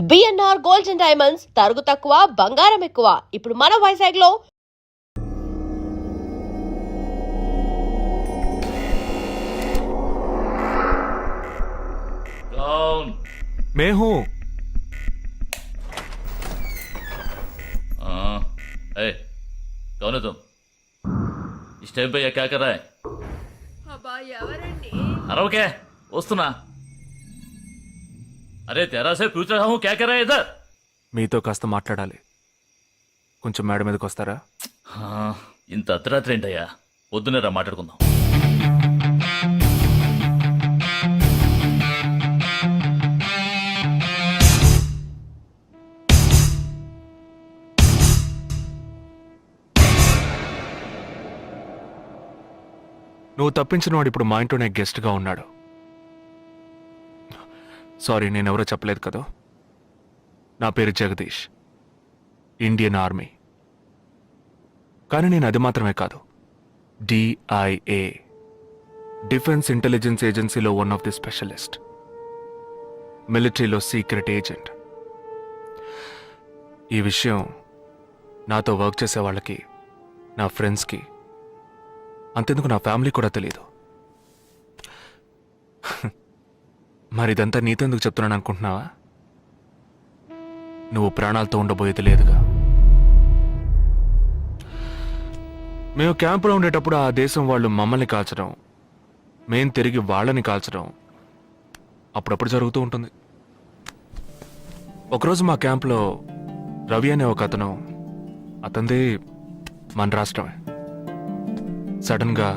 BNR gold and diamonds తరుగు తక్కువ బంగారం ఎక్కువ. ఇప్పుడు మన వైజాగ్ లో मैं हूँ। कौन है तुम? इस टाइम पे ये क्या कर रहा है? అబ్బా ఎవరండి? अरे क्या वस्तुना? अरे तेरा से पूछ रहा हूँ क्या कर रहा है इधर? మీతో కాస్త మాట్లాడాలి, కొంచెం మేడ మీదకి వస్తారా? ఇంత అర్ధరాత్రి ఏంటయ్యా? పొద్దునే రా మాట్లాడుకుందాం. నువ్వు తప్పించిన వాడు ఇప్పుడు మా ఇంట్లోనే గెస్ట్గా ఉన్నాడు. సారీ, నేనెవరో చెప్పలేదు కదా. నా పేరు జగదీష్, ఇండియన్ ఆర్మీ. కానీ నేను అది మాత్రమే కాదు, డిఐఏ, డిఫెన్స్ ఇంటెలిజెన్స్ ఏజెన్సీలో వన్ ఆఫ్ ది స్పెషలిస్ట్, మిలిటరీలో సీక్రెట్ ఏజెంట్. ఈ విషయం నాతో వర్క్ చేసే వాళ్ళకి, నా ఫ్రెండ్స్కి, అంతెందుకు నా ఫ్యామిలీ కూడా తెలియదు. మరి ఇదంతా నీతో ఎందుకు చెప్తున్నాను అనుకుంటున్నావా? నువ్వు ప్రాణాలతో ఉండబోయేది లేదుగా. మేము క్యాంపులో ఉండేటప్పుడు ఆ దేశం వాళ్ళు మమ్మల్ని కాల్చడం, మేం తిరిగి వాళ్ళని కాల్చడం అప్పుడప్పుడు జరుగుతూ ఉంటుంది. ఒకరోజు మా క్యాంప్లో రవి అనే ఒక అతను, అతనిది మన రాష్ట్రమే, సడన్గా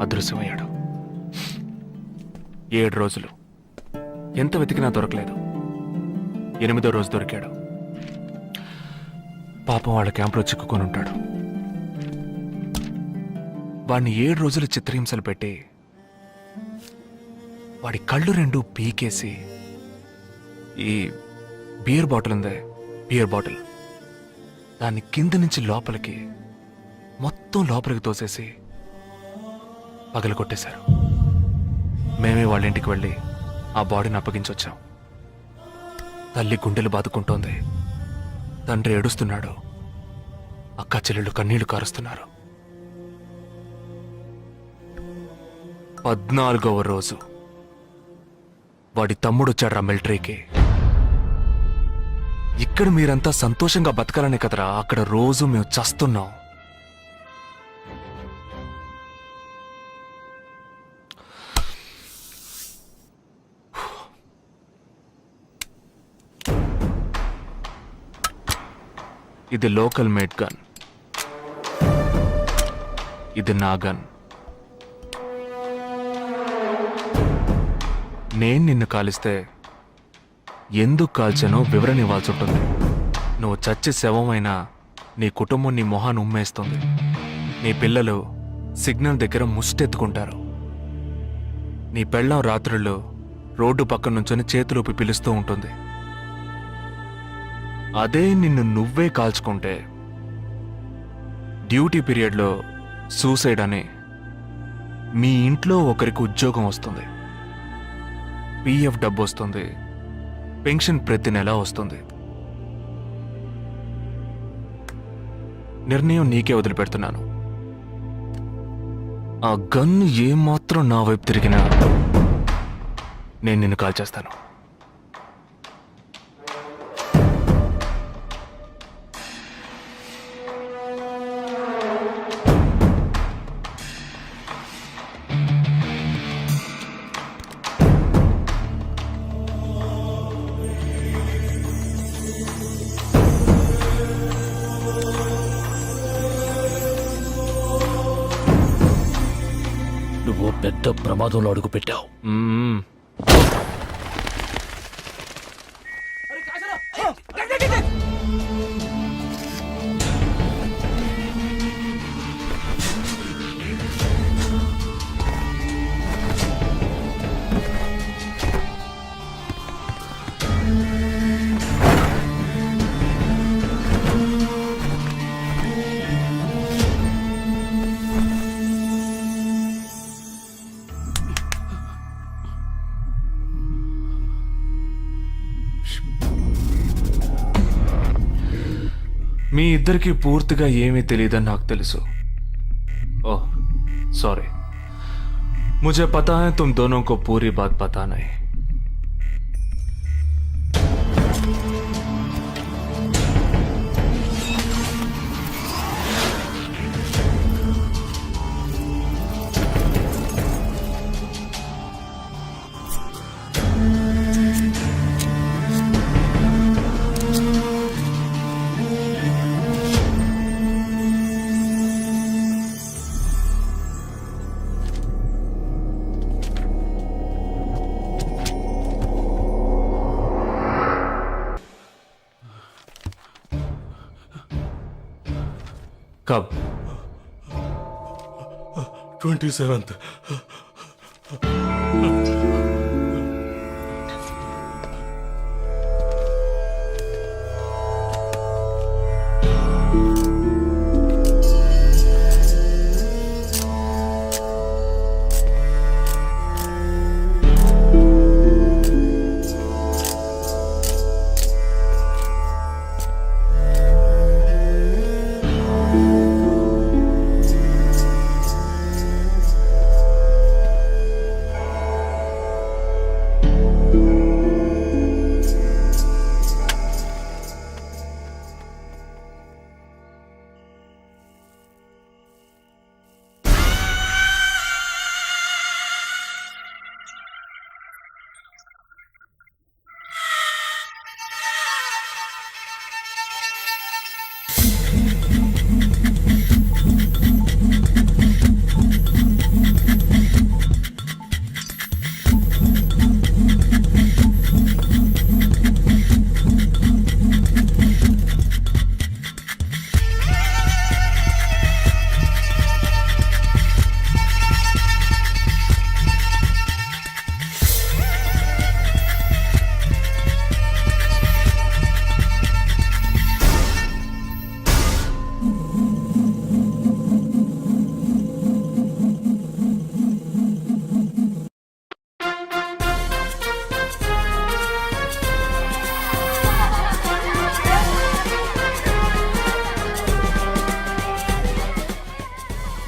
అదృశ్యమయ్యాడు. 7 రోజులు ఎంత వెతికినా దొరకలేదు. 8వ రోజు దొరికాడు. పాపం వాళ్ళ క్యాంపులో చిక్కుకొని ఉంటాడు. వాడిని 7 రోజులు చిత్రహింసలు పెట్టి వాడి కళ్ళు 2 పీకేసి, ఈ బియర్ బాటిల్ ఉందే, బియర్ బాటిల్, దాన్ని కింద నుంచి లోపలికి, మొత్తం లోపలికి తోసేసి పగలు కొట్టేశారు. మేమే వాళ్ళ ఇంటికి వెళ్ళి ఆ బాడీని అప్పగించొచ్చాం. తల్లి గుండెలు బాదుకుంటోంది, తండ్రి ఏడుస్తున్నాడు, అక్క చెల్లెళ్ళు కన్నీళ్లు కారుస్తున్నారు. 14వ రోజు వాడి తమ్ముడు వచ్చాడ్రా మిలిటరీకి. ఇక్కడ మీరంతా సంతోషంగా బతకాలనే కదరా అక్కడ రోజు మేము చస్తున్నాం. ఇది లోకల్ మేడ్ గన్, ఇది నా గన్. నేను నిన్ను కాలిస్తే ఎందుకు కాల్చానో వివరణ ఇవ్వాల్సి ఉంటుంది. నువ్వు చచ్చి శవమైనా నీ కుటుంబం నీ మొహాన్ని ఉమ్మేస్తుంది. నీ పిల్లలు సిగ్నల్ దగ్గర ముష్టెత్తుకుంటారు. నీ పెళ్ళాం రాత్రుల్లో రోడ్డు పక్కన నుంచొని చేతులూపి పిలుస్తూ ఉంటుంది. అదే నిన్ను నువ్వే కాల్చుకుంటే డ్యూటీ పీరియడ్లో సూసైడ్ అని మీ ఇంట్లో ఒకరికి ఉద్యోగం వస్తుంది, పిఎఫ్ డబ్బు వస్తుంది, పెన్షన్ ప్రతి నెల వస్తుంది. నిర్ణయం నీకే వదిలిపెడుతున్నాను. ఆ గన్ ఏమాత్రం నా వైపు తిరిగినా నేను నిన్ను కాల్చేస్తాను. నువ్వు పెద్ద ప్రమాదంలో అడుగు పెట్టావు. మీ ఇద్దరికి పూర్తిగా ఏమీ తెలియదని నాకు తెలుసు. ओह सॉरी, मुझे पता है तुम दोनों को पूरी बात पता नहीं. कब? 27th.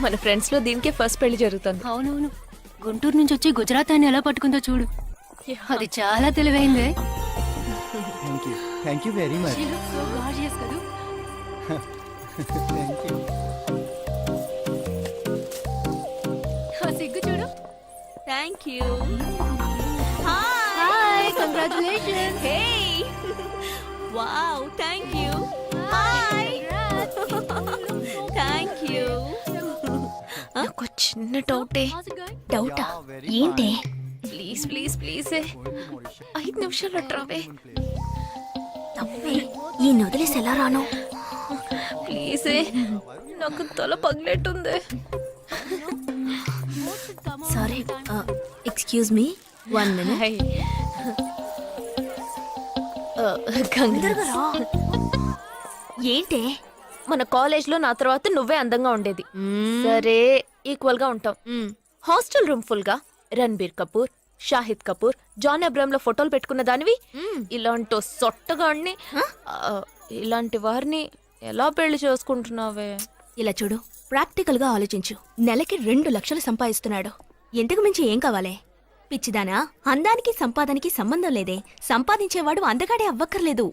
మన ఫ్రెండ్స్ లో దీనికే ఫస్ట్ పెళ్లి జరుగుతుంది. అవునవును, గుంటూరు నుంచి వచ్చి గుజరాత్ అని ఎలా పట్టుకుందో చూడు. అది చాలా తెలివైందే. Thank you very much. She looks so gorgeous కదూ. Thank you. ఆ సిగ్గు చూడు. Thank you. Hi, congratulations. Hey wow, thank you. Hi, thank you. నాకు చిన్న డౌటే. డౌటా? ఏంటే? ప్లీజ్ ప్లీజ్ ప్లీజ్ 5 నిమిషాలు అట్రావే. ఈ నొదిలేసి ఎలా రాను? ప్లీజ్, నాకు తల పగిలేట్టుంది. Sorry, excuse me, 1 minute. Hi. ఏంటే? మన కాలేజ్ లో నా తర్వాత నువ్వే అందంగా ఉండేది. సరే, ఈక్వల్ గా ఉంటాం. హాస్టల్ రూమ్ ఫుల్ గా రణబీర్ కపూర్, షాహిద్ కపూర్, జాన్ అబ్రామ్ లో ఫోటోలు పెట్టుకున్న దానివి ఇలాంటి సొట్టగాడిని, ఇలాంటి వారిని ఎలా పెళ్లి చేసుకుంటున్నావే? ఇలా చూడు, ప్రాక్టికల్ గా ఆలోచించు. నెలకి 2 లక్షలు సంపాదిస్తున్నాడు. ఎంతకు మించి ఏం కావాలే? పిచ్చిదానా, అందానికి సంపాదనకి సంబంధం లేదే. సంపాదించేవాడు అందగాడే అవ్వక్కర్లేదు.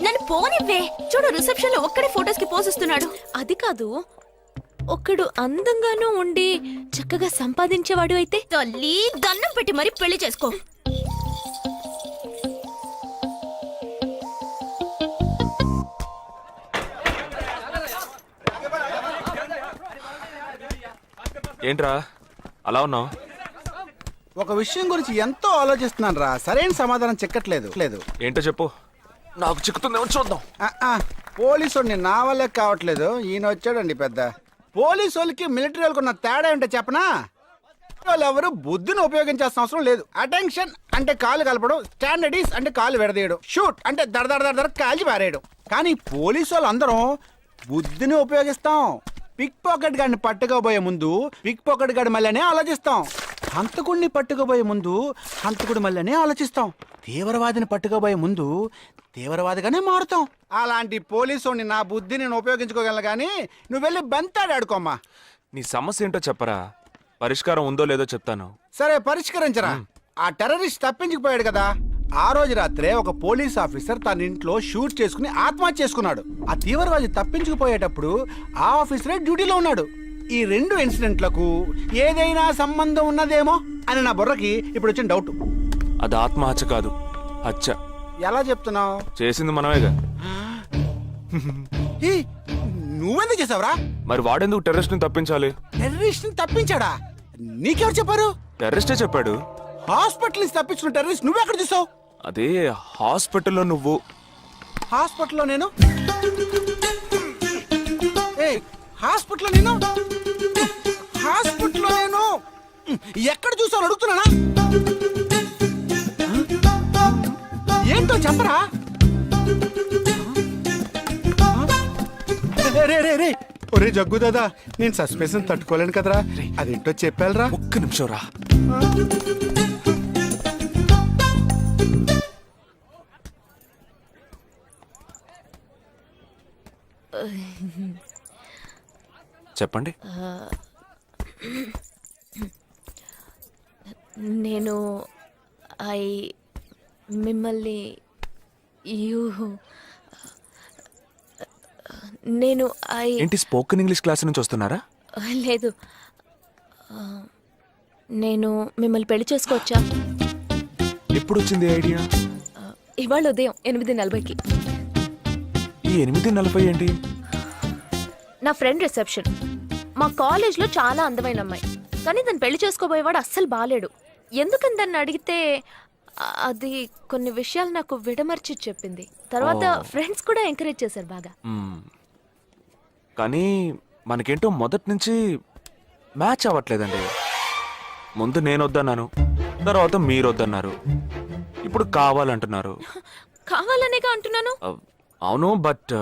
నన్ను పోనివ్వే. చూడు, రిసెప్షన్ లో ఒక్కడే ఫోటోస్ కి పోసిస్తున్నాడు. అది కాదు, ఒకడు అందంగానూ ఉండి చక్కగా సంపాదించేవాడు అయితే తల్లి, దండం పెట్టి మరీ పెళ్లి చేసుకో. ఏంట్రా అలా ఉన్నావు? ఒక విషయం గురించి ఎంతో ఆలోచిస్తున్నాను రా, సరైన సమాధానం చిక్కట్లేదు. ఏంటో చెప్పు, నాకు చిక్కుతుందేమో చూద్దాం. పోలీసు నా వల్లే కావట్లేదు. ఈయన వచ్చాడండి పెద్ద. పోలీసు వాళ్ళకి మిలిటరీ వాళ్ళకి ఉన్న తేడా ఏంటో చెప్పనా? వాళ్ళు ఎవరు బుద్ధిని ఉపయోగించాల్సిన అవసరం లేదు. అటెన్షన్ అంటే కాలు కలపడం, స్టాండర్డీస్ అంటే కాలు విడదీయడం, షూట్ అంటే దడ కాల్చి పారేయడం. కానీ పోలీసు వాళ్ళు అందరం బుద్ధిని ఉపయోగిస్తాం. పిక్ పాకెట్ గాడిని పట్టుకోబోయే ముందు పిక్ పాకెట్ గాడి మళ్ళీ ఆలోచిస్తాం. హంతకుడిని పట్టుకోబోయే ముందు హంతకుడు మళ్ళీనే ఆలోచిస్తాం. తీవ్రవాదిని పట్టుకోబోయే ముందు తీవ్రవాదిగానే మారుతాం. అలాంటి పోలీసుని నా బుద్ధి నేను ఉపయోగించుకోగలను కానీ నువ్వు వెళ్ళి బంతాడు ఆడుకోమ్మా. నీ సమస్య ఏంటో చెప్పరా, పరిష్కారం ఉందో లేదో చెప్తాను. సరే పరిష్కరించరా. ఆ టెర్రరిస్ట్ తప్పించుకుపోయాడు కదా, ఆ రోజు రాత్రే ఒక పోలీస్ ఆఫీసర్ తన ఇంట్లో షూట్ చేసుకుని ఆత్మహత్య చేసుకున్నాడు. ఆ తీవ్రవాది తప్పించుకుపోయేటప్పుడు ఆ ఆఫీసరే డ్యూటీలో ఉన్నాడు. ఈ రెండు ఇన్సిడెంట్లకు ఏదైనా సంబంధం ఉన్నదేమో అని నా బుర్రకి ఇప్పుడు వచ్చిన డౌట్. అది ఆత్మహత్య కాదు, హత్య. ఎలా చెప్తున్నావు? చేసింది మనమేగా. నువ్వెందుకు చేసావురా? మరి వాడెందుకు టెర్రరిస్ట్ ని తప్పించాలి? టెర్రరిస్ట్ ని తప్పించాడా? నీకెవరు చెప్పారు? టెర్రరిస్టే చెప్పాడు. హాస్పిటల్ నుంచి తప్పించుకున్న టెర్రరిస్ట్ నువ్వెక్కడ చూసావు? అదే హాస్పిటల్లో నువ్వు. హాస్పిటల్లో నేను? హాస్పిటల్లో నేను? హాస్పిటల్లో నేను ఎక్కడ చూసావు అడుగుతున్నానా? ఏంటో చెప్పరా? రే ఒరే జగ్గు దాదా, నేను సస్పెన్షన్ తట్టుకోలేను కదరా. అదేంటో చెప్పాలరా. ఒక్క నిమిషం రా. చెప్పండి. నేను మిమ్మల్ని నేను ఏంటి స్పోకెన్ ఇంగ్లీష్ క్లాస్ నుంచి వస్తున్నారా? లేదు, నేను మిమ్మల్ని పెళ్లి చేసుకోవచ్చా? ఎప్పుడు వచ్చింది ఐడియా? ఇవాళ ఉదయం 8:40కి. ఈ 8:40 ఏంటి? నా ఫ్రెండ్ రిసెప్షన్. మా కాలేజ్లో చాలా అందమైన అమ్మాయి, కానీ దాన్ని పెళ్లి చేసుకోబోయేవాడు అస్సలు బాలేడు. ఎందుకని దాన్ని అడిగితే అది కొన్ని విషయాలు నాకు విడమర్చి చెప్పింది. తర్వాత ఫ్రెండ్స్ కూడా ఎంకరేజ్ చేశారు బాగా. కానీ మనకేంటో మొదటి నుంచి మ్యాచ్ అవ్వట్లేదండి. ముందు నేను వద్దన్నాను, తర్వాత మీరు వద్దన్నారు, ఇప్పుడు కావాలంటున్నారు. కావాలనేగా అంటున్నాను. అవును, బట్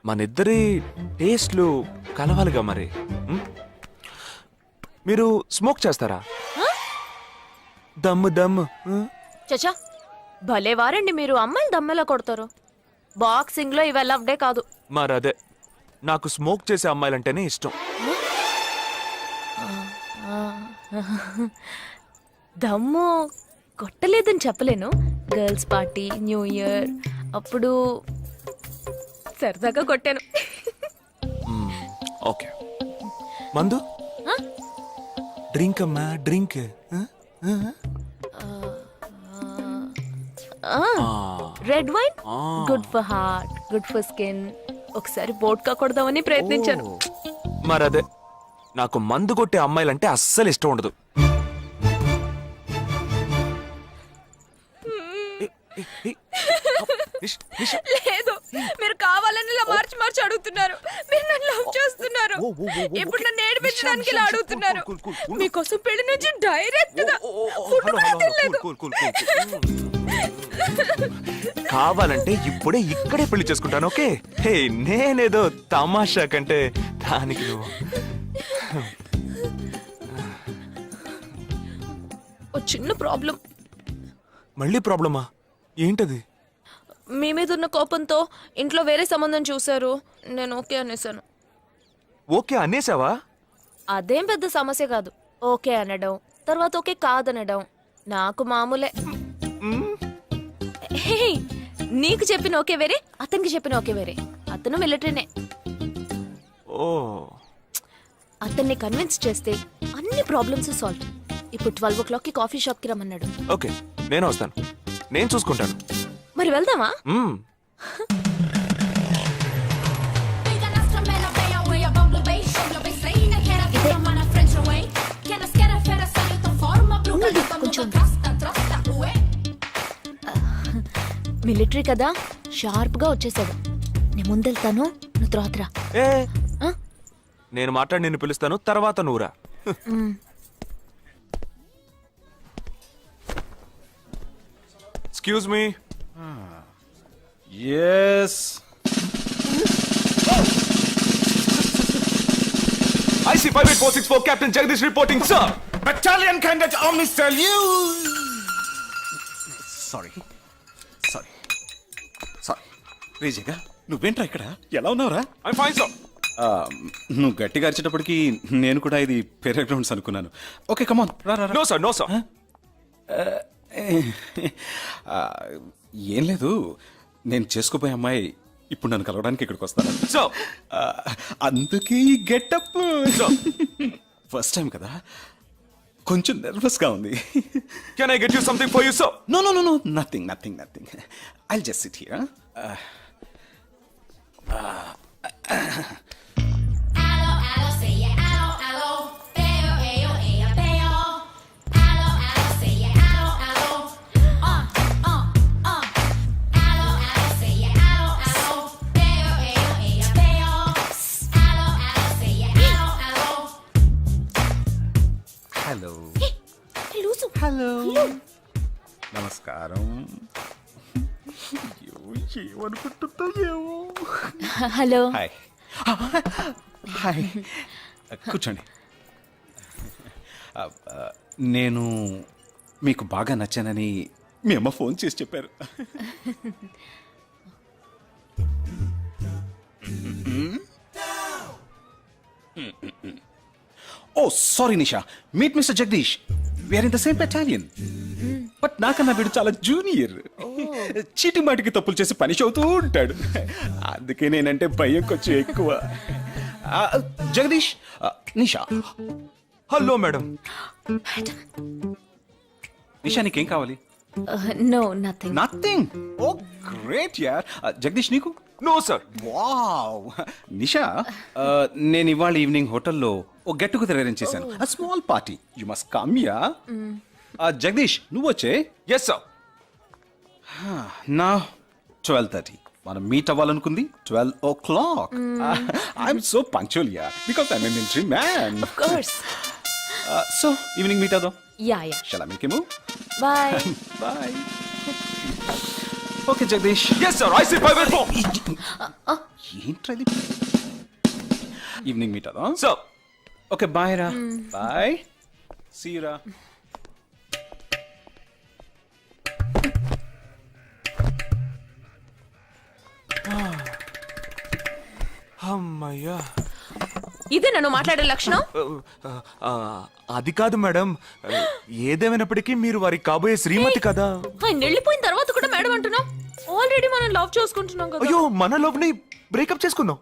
మనిద్దరి టేస్ట్లు కలవాలిగా మరి. మీరు స్మోక్ చేస్తారా? దమ్ము దమ్ము. చచా, భలే వారండి మీరు. అమ్మాయిలు దమ్మెలా కొడతారు. బాక్సింగ్ లో ఇవి అలవ్డే కాదు. మరదే, నాకు స్మోక్ చేసే అమ్మాయిలంటేనే ఇష్టం. దమ్ము కొట్టలేదని చెప్పలేను. గర్ల్స్ పార్టీ, న్యూ ఇయర్ అప్పుడు సరదాగా కొట్టాను. ఓకే, మందు డ్రింక్ అమ్మా, drink. Red wine good for heart, good for skin. ఒకసారి వోడ్కా కొడదామని ప్రయత్నించాను. మరదే, నాకు మందు కొట్టే అమ్మాయిలంటే అస్సలు ఇష్టం ఉండదు. లేదు, మీరు కావాలని ఇలా మార్చి మార్చి అడుగుతున్నారు. మీరు నన్ను లవ్ చేస్తున్నారు. ఇప్పుడు నన్ను ఏడిపించడానికి ఇలా అడుగుతున్నారు. మీకోసం పెళ్లి నుంచి డైరెక్ట్ గా కావాలంటే ఇప్పుడే ఇక్కడే పెళ్లి చేసుకుంటాను. ఓకే, హే, నేనేదో తమాషా కంటే దానికి నువ్వు. ఓ చిన్న ప్రాబ్లం. మళ్ళీ ప్రాబ్లమా? ఏంటది? మీ మీద ఉన్న కోపంతో ఇంట్లో వేరే సంబంధం చూశారు. నేను ఓకే అనేసాను. ఓకే అనేసావా? అదేం పెద్ద సమస్య కాదు. ఓకే అనడం, తర్వాత ఓకే కాదనడం నాకు మామూలే. హే, నీకు చెప్పిన ఓకే వేరే, అతనికి చెప్పిన ఓకే వేరే. అతను మిలిటరీనే. ఓ, అతన్ని కన్విన్స్ చేస్తే అన్ని ప్రాబ్లమ్స్ సాల్వ్. ఇప్పుడు 12 o'clockకి కాఫీ షాప్కి రమ్మన్నాడు. ఓకే, నేను వస్తాను, నేను చూసుకుంటాను. మరి వెళ్దామా? మిలిటరీ కదా, షార్ప్ గా వచ్చేసాడు. నేను ముందెళ్తాను, నువ్వు తర్వాత రా. ఏ, నేను మాట్లాడి నిన్ను పిలుస్తాను, తర్వాత నువ్వురా. Excuse me. Yes. IC 58464 Captain Jagdish reporting, sir. battalion candidate army salute. Sorry sorry sorry రేజేగా నువ్వేంట్రా ఇక్కడ ఎలా ఉన్నావురా? I fine sir. నువ్వు గట్టిగా అరిచేటప్పటికి నేను కూడా ఇది పేరే గ్రౌండ్స్ అనుకున్నాను. ఓకే కమాన్ రా రా రా. No sir, no sir. ఏం లేదు, నేను చేసుకోబోయే అమ్మాయి ఇప్పుడు నన్ను కలవడానికి ఇక్కడికి వస్తాను. సో అందుకే ఈ గెటప్. ఫస్ట్ టైం కదా, కొంచెం నర్వస్గా ఉంది. Can I get you something for you sir? No no no no nothing nothing nothing. I'll just sit here. Hello hello నమస్కారం. ఏమనుకుంటుందో ఏమో. హలో. హాయ్ హాయ్, కూర్చోండి. నేను మీకు బాగా నచ్చానని మీ అమ్మ ఫోన్ చేసి చెప్పారు. Oh sorry Nisha, meet mister Jagadish. We are in the same battalion. But నాకన్నా వీడు చాలా జూనియర్. చీటి మాటికి తప్పులు చేసి పనిష్ అవుతూ ఉంటాడు. అందుకే నేనంటే భయం కొంచెం ఎక్కువ. జగదీష్, నిషా. Hello madam. నిషా నీకేం కావాలి? No nothing. Nothing. Oh great యార్. జగదీష్ నీకు? No sir. వావ్. నిషా, నేను ఇవాళ ఈవినింగ్ హోటల్లో ఓ గెట్ టుగెదర్ అరేంజ్ చేశాను. Small party, you must come yeah. Jagadish నువ్వు వచ్చే. Yes sir. నా 12:30 మనం మీట్ అవ్వాలనుకుంది 12 o'clock. I'm so punctual yeah, because I'm a military man. Of course. So evening meet అవుదాం. Yeah yeah. Shall I make a move? Bye. Bye. Okay Jagadish. Yes sir, I see 584. ఏంట్రా ఇది? Evening meet అవుదాం. Sir. Okay bye రా. Bye. See రా. అమ్మయ్యా. ఇదే నన్ను మాట్లాడే లక్షణం. అది కాదు మేడం, ఏదేమైనప్పటికీ మీరు వారికి కాబోయే శ్రీమతి కదా. ఆయన వెళ్ళిపోయిన తర్వాత కూడా మేడం అంటున్నాం. ఆల్రెడీ మనం లవ్ చేసుకుంటున్నాం కదా. అయ్యో, మన లవ్ ని బ్రేకప్ చేసుకుందాం.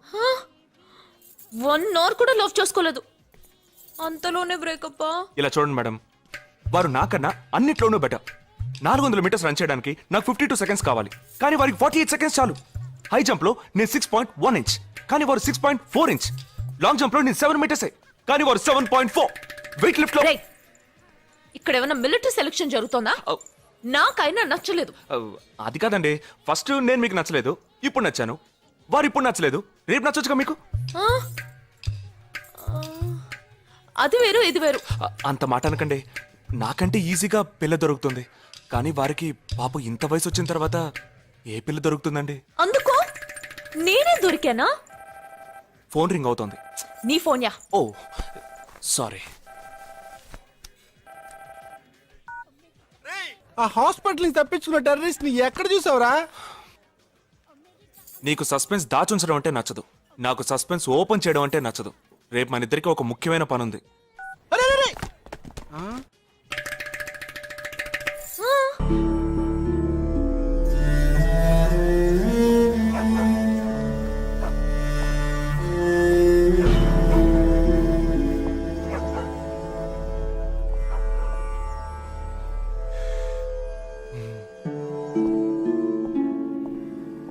1 hour కూడా లవ్ చేసుకోలేదు, అంతలోనే బ్రేకప్. ఇలా చూడండి మేడం, వారు నాకన్నా అన్నిట్లోనూ బెటర్. 400 మీటర్స్ రన్ చేయడానికి నాకు 52 seconds కావాలి, కానీ వారికి 48 seconds చాలు. హై జంప్ లో నేను 6.1 inch, కానీ వారు 6.4 inch. లాంగ్ జంప్ లో నేను 7 meters, కానీ వారు 7.4. వెయిట్ లిఫ్ట్ లో రేయ్, ఇక్కడ ఏమైనా మిలిటరీ సెలక్షన్ జరుగుతోందా? నాకైనా నచ్చలేదు. అది కాదండి, ఫస్ట్ నేను మీకు నచ్చలేదు, ఇప్పుడు నచ్చాను. వారు ఇప్పుడు నచ్చలేదు, రేపు నచ్చొచ్చుగా మీకు. ఆ? అది వేరు ఇది వేరు. అంత మాట అనకండి, నాకంటే ఈజీగా పిల్ల దొరుకుతుంది, కానీ వారికి పాప ఇంత వయసు వచ్చిన తర్వాత ఏ పిల్ల దొరుకుతుందండి? అందుకో నేనే దొరికానా? ఫోన్ రింగ్ అవుతోంది. నీ ఫోన్ యా. ఓ సారీ. ఆ హాస్పిటల్ నుంచి తప్పించుకున్న టెర్రరిస్ట్ ని ఎక్కడ చూసావురా? నీకు సస్పెన్స్ దాచుంచడం అంటే నచ్చదు, నాకు సస్పెన్స్ ఓపెన్ చేయడం అంటే నచ్చదు. రేపు మన ఇద్దరికి ఒక ముఖ్యమైన పని ఉంది. అరే, అరే, అరే.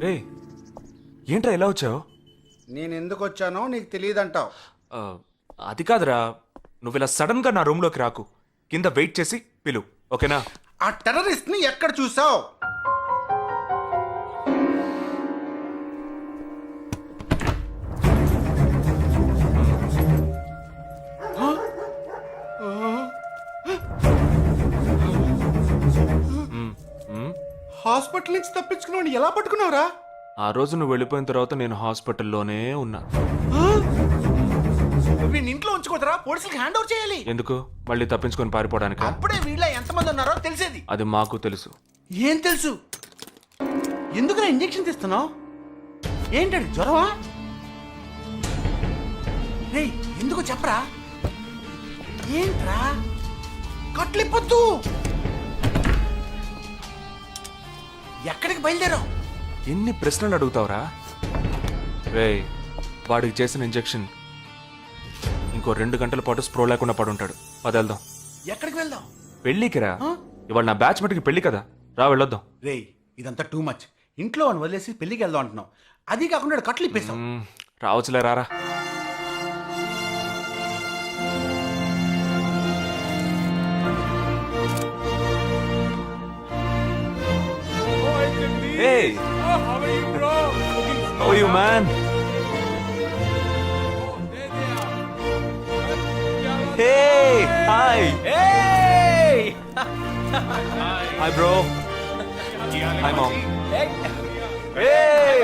రే, ఏంట్రా ఇలా వచ్చావు? నేను ఎందుకు వచ్చానో నీకు తెలియదంటావు. అది కాదురా, నువ్వు ఇలా సడన్ గా నా రూమ్ లోకి రాకు, కింద వెయిట్ చేసి పిలు, ఓకేనా? ఆ టెర్రరిస్ట్ ని ఎక్కడ చూసావు? హాస్పిటల్ నుంచి తప్పించుకున్నావు, ఎలా పట్టుకున్నావురా? ఆ రోజు నువ్వు వెళ్ళిపోయిన తర్వాత నేను హాస్పిటల్లోనే ఉన్నా. వీడిని ఇంట్లో ఉంచుకోదరా, పోలీసులకు హ్యాండ్ ఓవర్ చేయాలి. ఎందుకు మళ్ళీ తప్పించుకొని పారిపోవడానికి? అప్పుడే వీళ్ళ ఎంతమంది ఉన్నారో తెలిసేది. అది మాకు తెలుసు. ఏం తెలుసు? ఎందుకురా ఇంజెక్షన్ తీస్తున్నావు? ఏంటండి జ్వరమా? రేయ్ ఎందుకు చెప్పరా? ఏంట్రా కట్లిప్పొద్దు. ఎక్కడికి బయలుదేరావు? ఎన్ని ప్రశ్నలు అడుగుతావురా? రేయ్, వాడికి చేసిన ఇంజెక్షన్ ఇంకో 2 గంటల పాటు స్ప్రో లేకుండా పడుంటాడు. పదేళ్దాం. ఎక్కడికి వెళ్దాం? పెళ్ళికి రా. ఇవాళ నా బ్యాచ్ మెట్కి పెళ్లి కదా, రా వెళ్ళొద్దాం. రేయ్ ఇదంతా టూ మచ్. ఇంట్లో అని వదిలేసి పెళ్లికి వెళ్దాం అంటున్నావు. అది కాకుండా కట్లు ఇప్పేస్తాం. రావచ్చులే, రారా. Hey! How are you, man? Hey! Hi! Hey! Hi, bro. Hi, mom. Hey!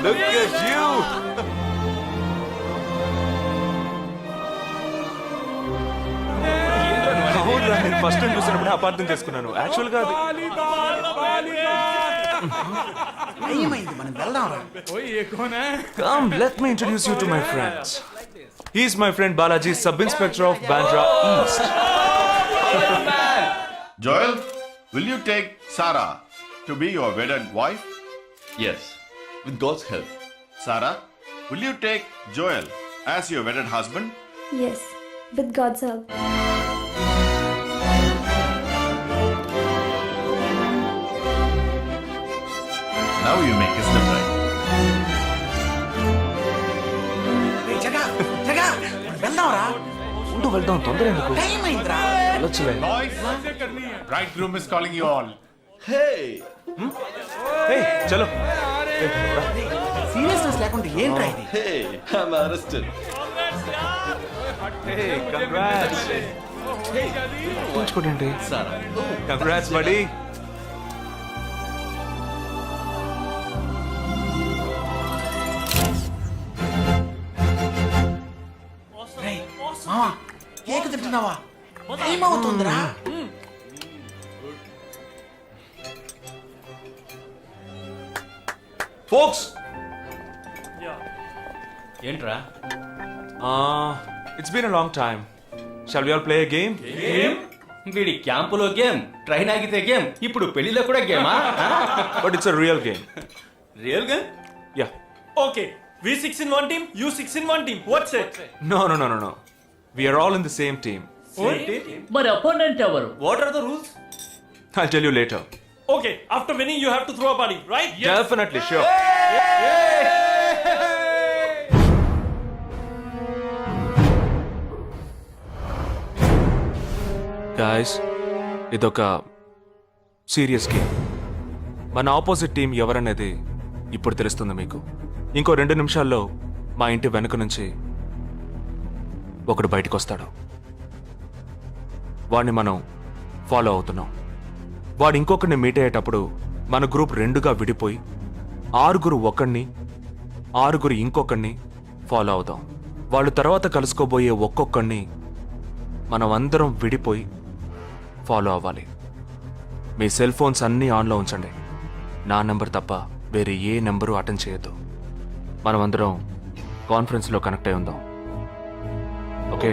Look at you! అవునురా, నేను ఫస్ట్ టైం చూసినప్పుడు అపార్థం చేసుకున్నాను. యాక్చువల్గా అది ఏమైంది? మనం వెళ్దాం రా. Come, let me introduce you to my friends. He's my friend Balaji, Sub-Inspector of Bandra East. Joel, will you take Sarah to be your wedded wife? Yes, with God's help. Sarah, will you take Joel as your wedded husband? Yes, with God's help. Now you may kiss the bride. రేయ్ జగా జగా మనం వెళ్దాం రా. ఉంటూ వెళ్దాం, తొందర ఎందుకు? Time అయిందిరా. వెళ్ళొచ్చులే. Boys, bridegroom is calling you all. Hey! Hey, చలో. సీరియస్నెస్ లేకుండా ఏంట్రా ఇది? Hey, I'm arrested. Hey, congrats. చూడండి. Congrats, buddy. రేయ్ మామ కేక్ తింటున్నావా? టైం అవుతుందిరా. Folks, ఏంట్రా? it's been a long time. Shall we all play a game? వీడి క్యాంపులో గేమ్, ట్రైన్ ఆగితే గేమ్, ఇప్పుడు పెళ్లిలో కూడా గేమా? But it's a real game. Real game? Yeah. Okay, we 6 in one team, you 6 in one team. What's it? No. We are all in the same team. మరి opponent ఎవరు? What are the rules? I'll tell you later. Okay, after winning, you have to throw a party, right? Definitely, sure. Guys, ఇదొక serious game. మన opposite team ఎవరనేది ఇప్పుడు తెలుస్తుంది మీకు. ఇంకో 2 నిమిషాల్లో మా ఇంటి వెనుక నుంచి ఒకడు బయటకు వస్తాడు. వాడిని మనం ఫాలో అవుతున్నాం. వాడు ఇంకొకరిని మీట్ అయ్యేటప్పుడు మన గ్రూప్ 2గా విడిపోయి 6 ఒకడిని 6 ఇంకొకరిని ఫాలో అవుదాం. వాళ్ళు తర్వాత కలుసుకోబోయే ఒక్కొక్కడిని మనం అందరం విడిపోయి ఫాలో అవ్వాలి. మీ సెల్ ఫోన్స్ అన్నీ ఆన్లో ఉంచండి. నా నెంబర్ తప్ప వేరే ఏ నెంబరు అటెండ్ చేయొద్దు. మనం అందరం కాన్ఫరెన్స్లో కనెక్ట్ అయి ఉందాం. ఓకే?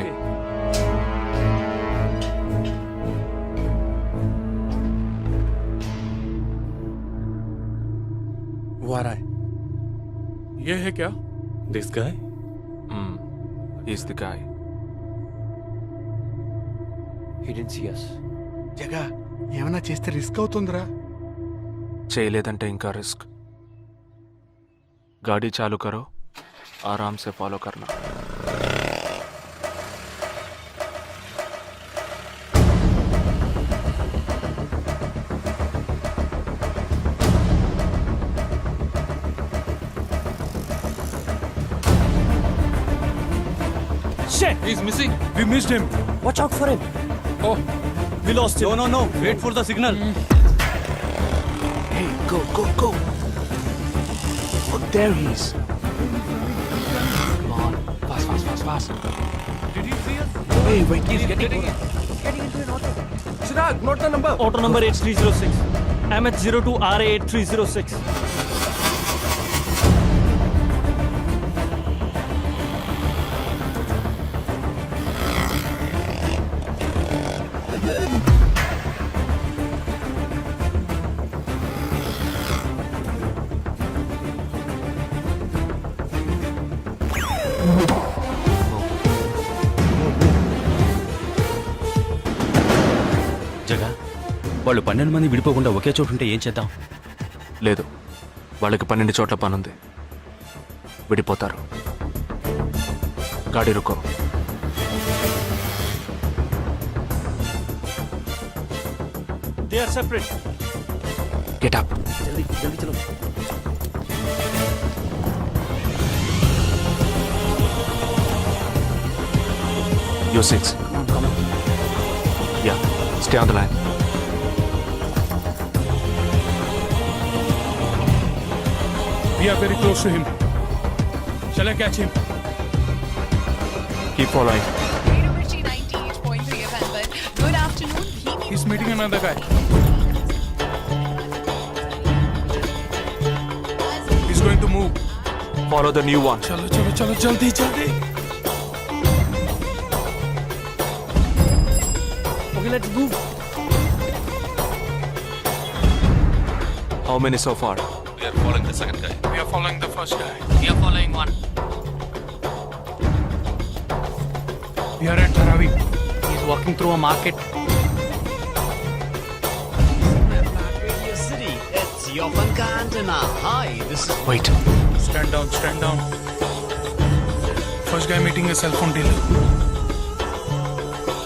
ये है क्या? This guy? Is the guy. He didn't see us. జగా ఏమైనా చేస్తే రిస్క్ అవుతుందిరా. చేయలేదంటే ఇంకా రిస్క్. गाड़ी चालू करो, आराम से फॉलो करना. Shit! He's missing. We missed him. Watch out for him. Oh, we lost him. No. Wait for the signal. Hey, go. Oh, there he is. Come on, fast. fast. Did you see us? Wait, he's getting into an auto. Chirag, note the number. Auto number 8306. MH02RA 8306. జగా వాళ్ళు 12 మంది విడిపోకుండా ఒకే చోటు ఉంటే ఏం చేద్దాం? లేదు, వాళ్ళకి 12 చోట్ల పనుంది. విడిపోతారు. గాడి రుకో. They are separate. Get up. जल्दी चलो. You 6. Yeah, stay on the line. We are very close to him. Shall I catch him? Keep following. Good afternoon. He's meeting another guy. He's going to move. Follow the new one. चलो जल्दी. Okay, let's move. How many so far? We are following the second guy. We are following the first guy. We are following one. We are at Dharavi. He's walking through a market. City. It's your Vanka antenna. Hi, this is. Wait. Stand down. First guy meeting a cell phone dealer.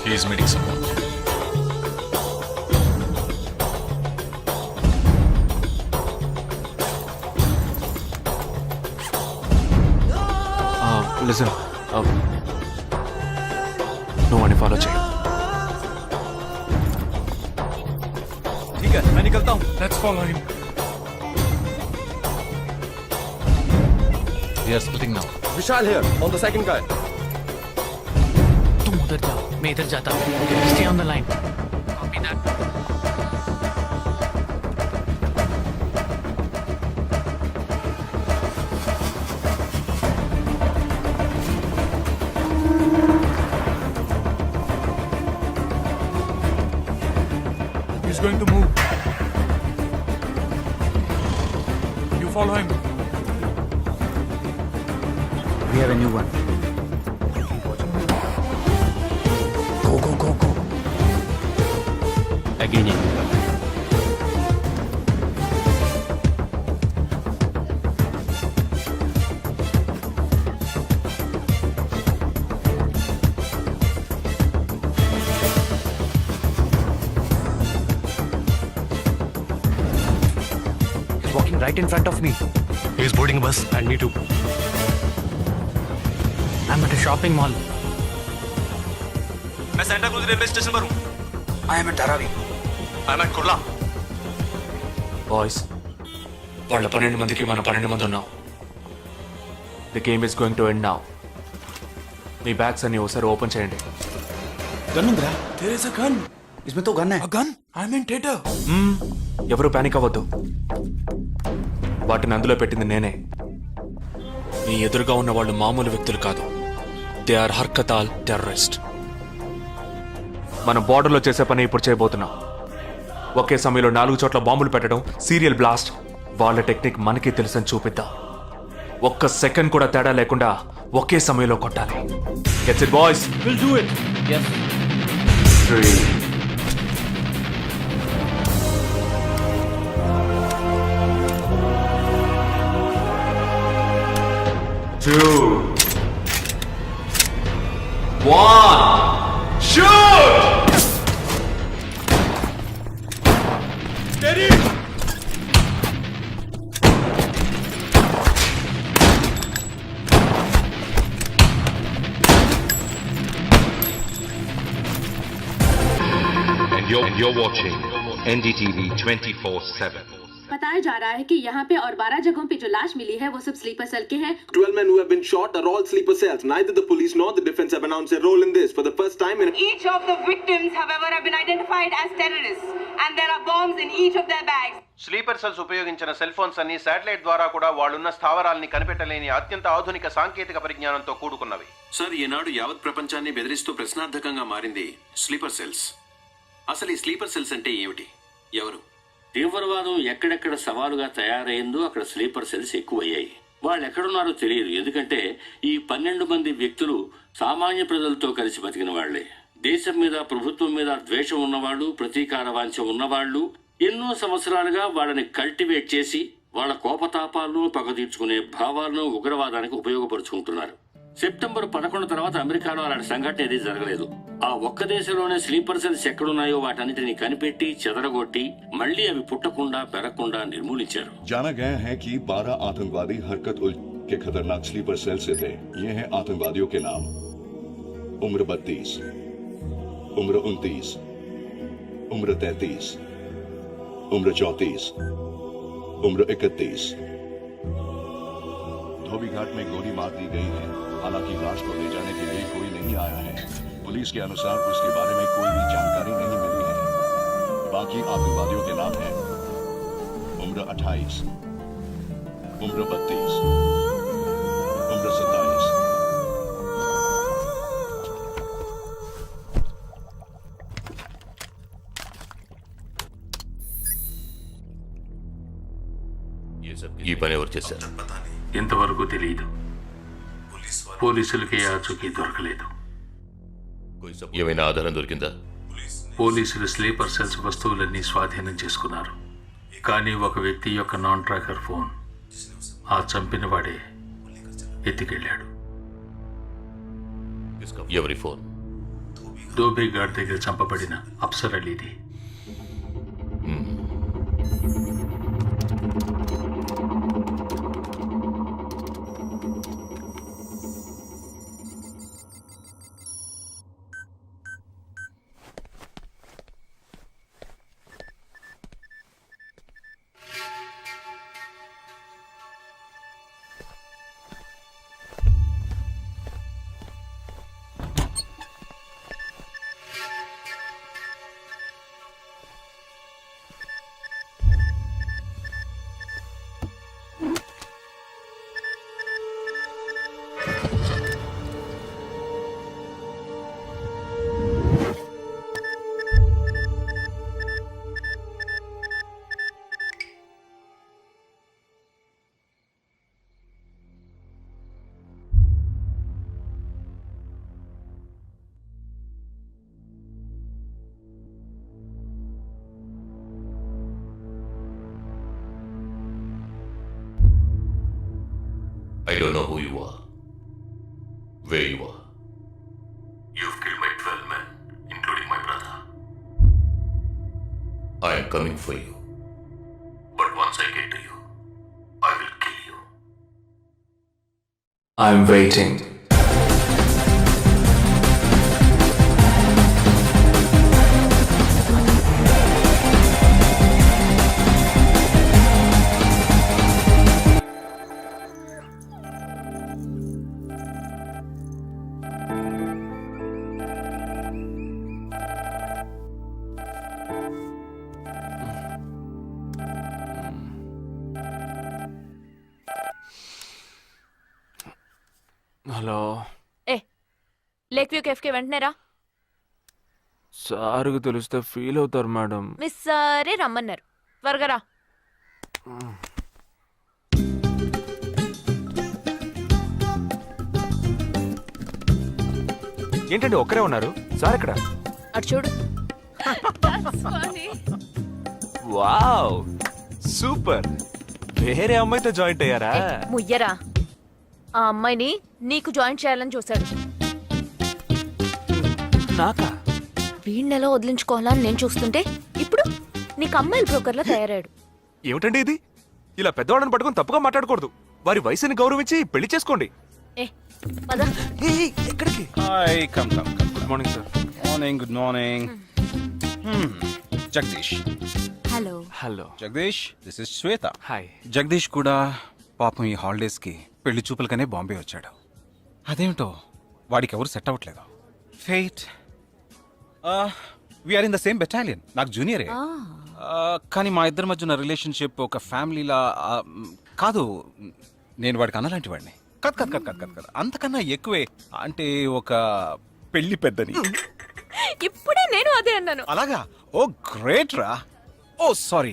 He is meeting someone. Listen. నువ్వు అని follow చేయి. ठीक है, मैं निकलता हूँ. Let's follow him. We are splitting now. Vishal here, on the second guy. तुम उधर जाओ, मैं इधर जाता हूँ. Stay on the line. Copy that. He's going to move. You follow him. We have a new one. Go. Again. He's walking right in front of me. He is boarding a bus and me too. I'm at a shopping mall. मैं Santa cruise railway station पर हूँ. I am at Dharavi. I'm at Kurla. Boys, వాళ్ళ 12 మందికి మనం 12 మంది ఉన్నాం. The game is going to end now. Me bags అన్ని ఒకసారి ఓపెన్ చేయండి. गन ఉందిరా? There is a gun. इसमें तो गन है. A gun? I'm in theater. ఎవరు పానిక్ అవ్వద్దు. వాటిని అందులో పెట్టింది నేనే. మీ ఎదురుగా ఉన్న వాళ్ళు మామూలు వ్యక్తులు కాదు. దే ఆర్ హర్కతాల్ టెర్రరిస్ట్. మనం బార్డర్లో చేసే పని ఇప్పుడు చేయబోతున్నాం. ఒకే సమయంలో 4 చోట్ల బాంబులు పెట్టడం, సీరియల్ బ్లాస్ట్. వాళ్ళ టెక్నిక్ మనకి తెలుసని చూపిద్దాం. ఒక్క సెకండ్ కూడా తేడా లేకుండా ఒకే సమయంలో కొట్టాలి. Gets it boys? We'll do it. Yes. 3 2 1 shoot! Steady. And you're watching NDTV 24/7. बताया जा रहा है कि यहाँ पे और 12 जगहों पे जो लाश मिली है वो सब स्लीपर सेल के हैं। 12 men who have been shot are all sleeper cells. Neither the police nor the defense have announced a role in this. For the first time in Each of the victims, however, have been identified as terrorists, and there are bombs in each of their bags. Sleeper cells ఉపయోగించిన cell phones అన్ని satellite ద్వారా కూడా వాళ్ళున్న స్థావరాల్ని కనిపెట్టలేని అత్యంత ఆధునిక సాంకేతిక పరిజ్ఞానంతో కూడుకున్నవి. Sir, ఈనాడు యావత్ ప్రపంచాన్ని బెదిరిస్తూ ప్రశ్నార్థకంగా మారింది స్లీపర్ సెల్స్. అసలు ఈ స్లీపర్ సెల్స్ అంటే ఏమిటి? ఎవరు? తీవ్రవాదం ఎక్కడెక్కడ సవాలుగా తయారైందో అక్కడ స్లీపర్ సెల్స్ ఎక్కువయ్యాయి. వాళ్ళు ఎక్కడున్నారో తెలియదు, ఎందుకంటే ఈ 12 మంది వ్యక్తులు సామాన్య ప్రజలతో కలిసి బతికిన వాళ్లే. దేశం మీద, ప్రభుత్వం మీద ద్వేషం ఉన్నవాళ్ళు, ప్రతీకార వాంఛ ఉన్నవాళ్ళు ఎన్నో సంవత్సరాలుగా వాళ్ళని కల్టివేట్ చేసి వాళ్ళ కోపతాపాలను, పగ తీర్చుకునే భావాలను ఉగ్రవాదానికి ఉపయోగపరుచుకుంటున్నారు. సెప్టెంబర్ 11 తర్వాత అమెరికాలో అలాంటి సంఘటన ఏది జరగలేదు. ఆ ఒక్క దేశంలోనే స్లీపర్ సెల్స్ ఎక్కడున్నాయో వాటన్నిటిని కనిపెట్టి చెదరగొట్టి మళ్లీ అవి పుట్టకుండా పెరగకుండా నిర్మూలించారు. जाना गया है कि 12 आतंकवादी हरकत उल के खतरनाक स्लीपर सेल से थे. ये हैं आतंकवादियों के नाम: उम्र 32, उम्र 29, उम्र 33, उम्र 34, उम्र 31. धोबी घाट में गोली मार दी गई है. हालांकि लाश को ले जाने के लिए कोई नहीं आया है. पुलिस के अनुसार उसके बारे में कोई भी जानकारी नहीं मिली है. बाकी आतंकवादियों के नाम हैं: उम्र 28, उम्र 32, उम्र 27. ఈ పని ఎవరు చేశారు? ఇంతవరకు తెలియదు. పోలీసులకి ఆచూకీ దొరకలేదు. ఏమైనా ఆధారం దొరికిందా? పోలీసులు స్లీపర్ సెల్స్ వస్తువులన్నీ స్వాధీనం చేసుకున్నారు. కానీ ఒక వ్యక్తి యొక్క నాన్ ట్రాకర్ ఫోన్ ఆ చంపిన వాడే ఎత్తికెళ్ళాడు. ఎవరి ఫోన్? దోబీ ఘాట్ దగ్గర చంపబడిన అప్సర్ అలీది. I don't know who you are, where you are. You've killed my 12 men, including my brother. I am coming for you. But once I get to you, I will kill you. I'm waiting. Hello. Lake view cafe కి వెంటనే రా. సార్కి తెలిస్తే feel అవుతారు madam. Miss సరే రమ్మన్నారు, త్వరగా రా. ఏంటండి ఒక్కరే ఉన్నారు? సార్ ఇక్కడ. అటు చూడు. Wow, super. వేరే అమ్మాయితో జాయింట్ అయ్యారా? ముయ్యరా, ఆ అమ్మాయిని నీకు జాయిన్ చేయాలని చూశాడు. నాకా? వీడిని ఎలా వదిలించుకోవాలని నేను చూస్తుంటే ఇప్పుడు నీకు అమ్మాయిల బ్రోకర్లా తయారాడు. ఏమిటండి ఇది? ఇలా పెద్దవాళ్ళని పట్టుకొని తప్పుగా మాట్లాడకూడదు. వారి వయసుని గౌరవించి పెళ్లి చేసుకోండి. పద. ఎక్కడికి? Hi, come come come. Good morning sir. Morning, good morning. Jagadish, hello hello Jagadish this is Shweta. Hi. Jagadish కూడా పాపం ఈ హాలిడేస్కి పెళ్లి చూపులకనే బాంబే వచ్చాడు. అదేమిటో వాడికి ఎవరు సెట్ అవ్వట్లేదు. Fight. We are in the same battalion. నాకు జూనియరే. కానీ మా ఇద్దరి మధ్య ఉన్న రిలేషన్షిప్ ఒక ఫ్యామిలీలా కాదు. నేను వాడికి అన్నలాంటి వాడిని కాదు. అంతకన్నా ఎక్కువే. అంటే ఒక పెళ్లి పెద్దని. ఇప్పుడే నేను అదే అన్నాను. అలాగా? ఓ గ్రేట్ రా. ఓ సారీ,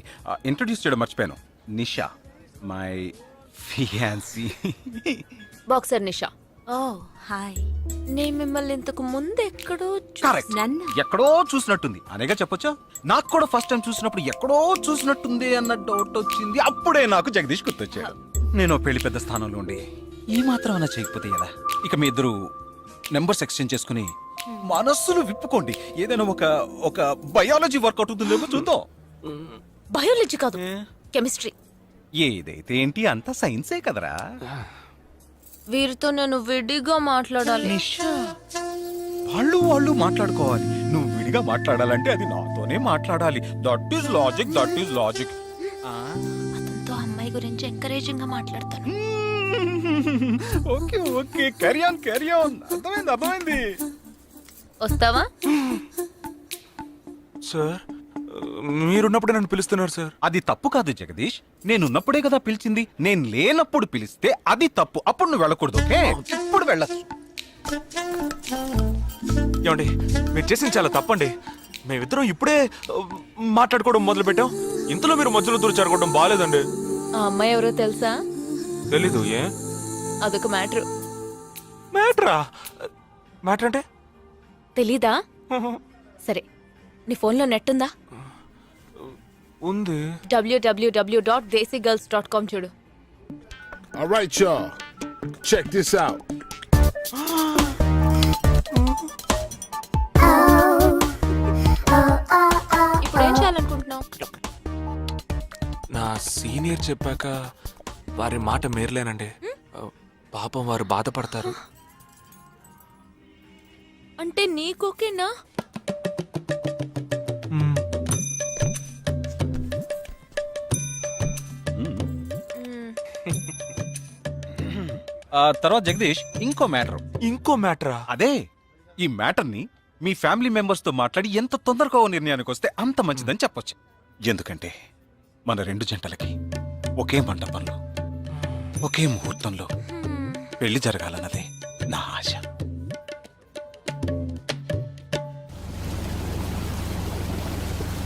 ఇంట్రడ్యూస్ చేయడం మర్చిపోయాను. Nisha, my fiancee. Boxer Nisha. Oh hi. నేను మిమ్మల్ని ఇంతకు ముందు ఎక్కడో కరెక్ట్. నన్ను ఎక్కడో చూసినట్టుంది అనేగా చెప్పొచ్చా? నాకు కూడా ఫస్ట్ టైం చూసినప్పుడు ఎక్కడో చూసినట్టుంది అన్న డౌట్ వచ్చింది. అప్పుడే నాకు జగదీష్ గుర్తొచ్చాడు. నేను పెళ్లి పెద్ద స్థానంలో ఉండి ఈ మాత్రం అలా చేయకపోతే ఎలా? ఇక మీ ఇద్దరు నెంబర్స్ ఎక్స్చేంజ్ చేసుకుని మనస్సులు విప్పుకోండి. ఏదైనా ఒక బయాలజీ వర్కౌట్ అవుతుందేమో చూద్దాం. బయాలజీ కాదు, కెమిస్ట్రీ. ఏదైతే ఏంటి, అంతా సైన్సే కదరా. వీరితో నేను విడిగా మాట్లాడాలి. వాళ్ళు మాట్లాడుకోవాలి. నువ్వు విడిగా మాట్లాడాలంటే అది నాతోనే మాట్లాడాలి. That is logic. అతనితో అమ్మాయి గురించి ఎంకరేజింగ్ గా మాట్లాడతాను. Okay carry on. అర్థమైంది. వస్తావా? సార్, మీరున్నప్పుడే నన్ను పిలుస్తున్నారు సార్. అది తప్పు కాదు జగదీష్. నేనున్నప్పుడే కదా పిలిచింది. నేను లేనప్పుడు పిలిస్తే అది తప్పు. అప్పుడు నువ్వు వెళ్ళకూడదు. ఓకే, ఇప్పుడు వెళ్ళచ్చు. ఏమండి, మీరు చేసింది చాలా తప్పండి. మేమిద్దరం ఇప్పుడే మాట్లాడుకోవడం మొదలు పెట్టాం. ఇంతలో మీరు మధ్యలో దూరం జరగడం బాగాలేదండి. ఆ అమ్మాయి ఎవరో తెలుసా? తెలీదు. ఏ అదొక మ్యాటర్. మ్యాటర్ అంటే? తెలీదా? సరే, నీ ఫోన్లో నెట్ ఉందా? ఉంది. www.desigirls.com చూడు. All right, y'all. Check this out. ఇప్పుడు ఏం చేయాలనుకుంటున్నావు? నా సీనియర్ చెప్పాక వారి మాట మేరలేనండి. పాపం వారు బాధపడతారు. అంటే నీకోకేనా? తర్వాత జగదీష్ ఇంకో మ్యాటరా? అదే, ఈ మ్యాటర్ ని మీ ఫ్యామిలీ మెంబర్స్ తో మాట్లాడి ఎంత తొందరగా ఓ నిర్ణయానికి వస్తే అంత మంచిదని చెప్పొచ్చు. ఎందుకంటే మన రెండు జంటలకి ఒకే మండపంలో ఒకే ముహూర్తంలో పెళ్లి జరగాలన్నదే నా ఆశ.